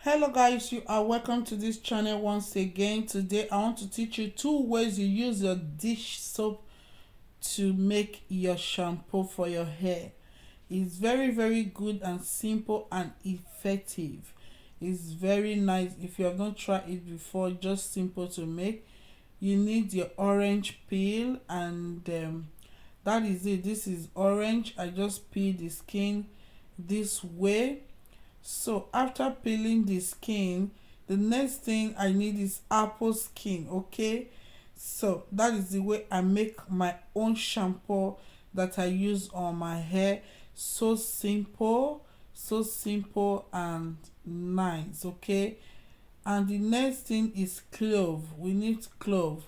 Hello guys, you are welcome to this channel once again. Today I want to teach you two ways you use your dish soap to make your shampoo for your hair. It's very good and simple and effective. It's very nice. If you have not tried it before, just simple to make. You need your orange peel and that is it. This is orange. I just peel the skin this way. So after peeling the skin, the next thing I need is apple skin. Okay, so that is the way I make my own shampoo that I use on my hair. So simple and nice. Okay, and the next thing is clove. We need clove.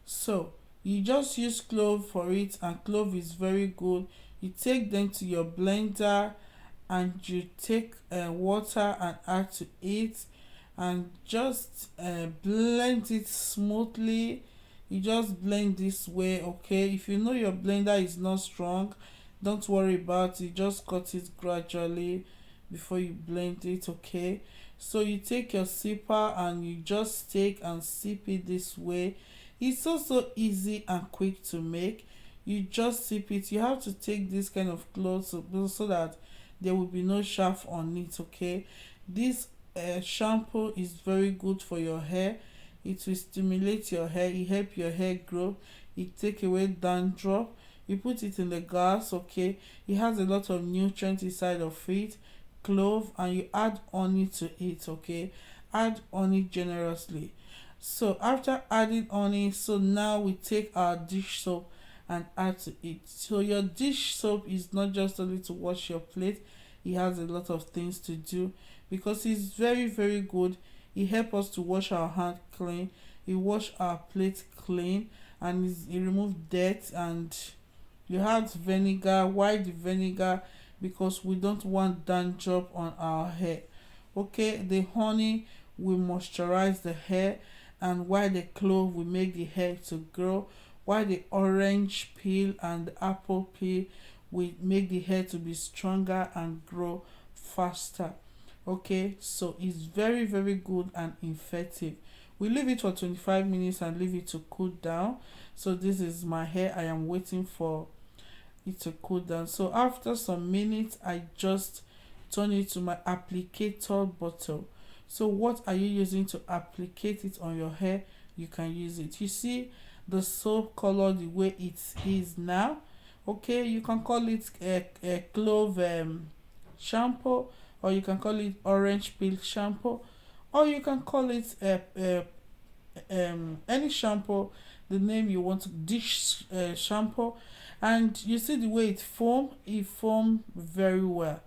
So you just use clove for it, and clove is very good. You take them to your blender and you take water and add to it and just blend it smoothly. You just blend this way. Okay, if you know your blender is not strong, don't worry about it, just cut it gradually before you blend it. Okay, so you take your sipper and you just take and sip it this way. It's also easy and quick to make. You just sip it. You have to take this kind of cloth so that there will be no chaff on it. Okay, this shampoo is very good for your hair. It will stimulate your hair, it help your hair grow, it take away dandruff. You put it in the gas. Okay, it has a lot of nutrients inside of it, clove, and you add honey to it. Okay, add honey generously. So after adding honey, so now we take our dish soap and add to it. So your dish soap is not just only to wash your plate, it has a lot of things to do because it's very good. It helps us to wash our hand clean, it wash our plate clean, and it remove dirt. And you add vinegar. Why the vinegar? Because we don't want dandruff on our hair. Okay, the honey will moisturize the hair, and while the clove will make the hair to grow, while the orange peel and the apple peel will make the hair to be stronger and grow faster. Okay, so it's very good and effective. We leave it for 25 minutes and leave it to cool down. So this is my hair. I am waiting for it to cool down. So after some minutes, I just turn it to my applicator bottle. So what are you using to applicate it on your hair? You can use it. You see the soap color the way it is now. Okay, you can call it a clove shampoo, or you can call it orange peel shampoo, or you can call it any shampoo, the name you want, dish shampoo. And you see the way it form very well.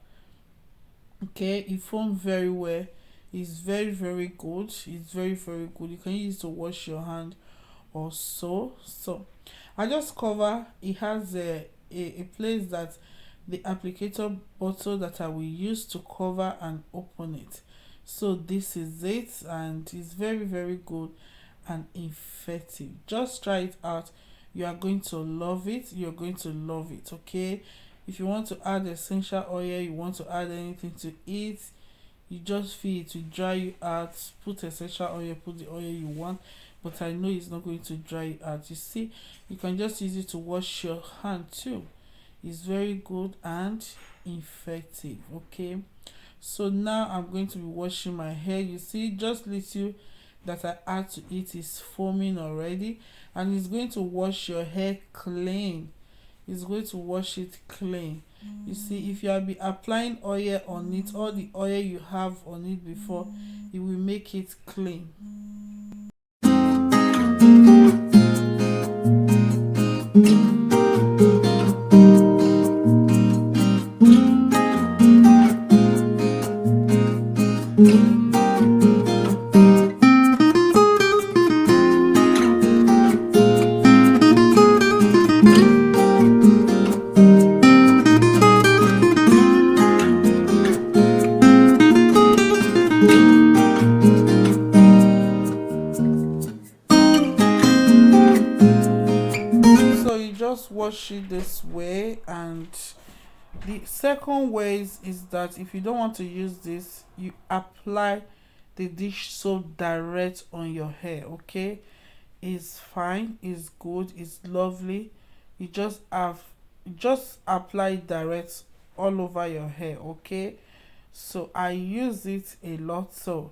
Okay, it form very well. It's very good. It's very good. You can use it to wash your hand or so I just cover. It has a place that the applicator bottle that I will use to cover and open it. So this is it, and it's very good and effective. Just try it out. You are going to love it. You're going to love it. Okay, if you want to add essential oil, you want to add anything to it, you just feel it to dry you out. Put essential oil, put the oil you want, but I know it's not going to dry you out. You see, you can just use it to wash your hand too. It's very good and effective. Okay, so now I'm going to be washing my hair. You see, just little that I add to it is foaming already, and it's going to wash your hair clean. It's going to wash it clean. You see, if you have been applying oil on it, all the oil you have on it before, it will make it clean. So you just wash it this way, and The second ways is that if you don't want to use this, you apply the dish soap direct on your hair. Okay, it's fine, it's good, it's lovely. You just apply it direct all over your hair. Okay, so I use it a lot. So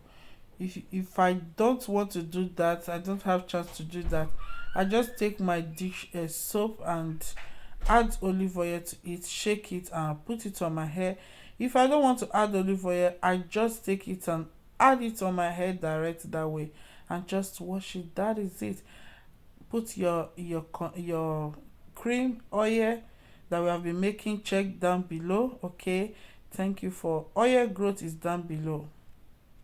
if I don't want to do that, I don't have chance to do that, I just take my dish soap and add olive oil to it, shake it and put it on my hair. If I don't want to add olive oil, I just take it and add it on my hair direct that way and just wash it. That is it. Put your cream oil that we have been making, check down below. Okay, thank you. For oil growth is down below.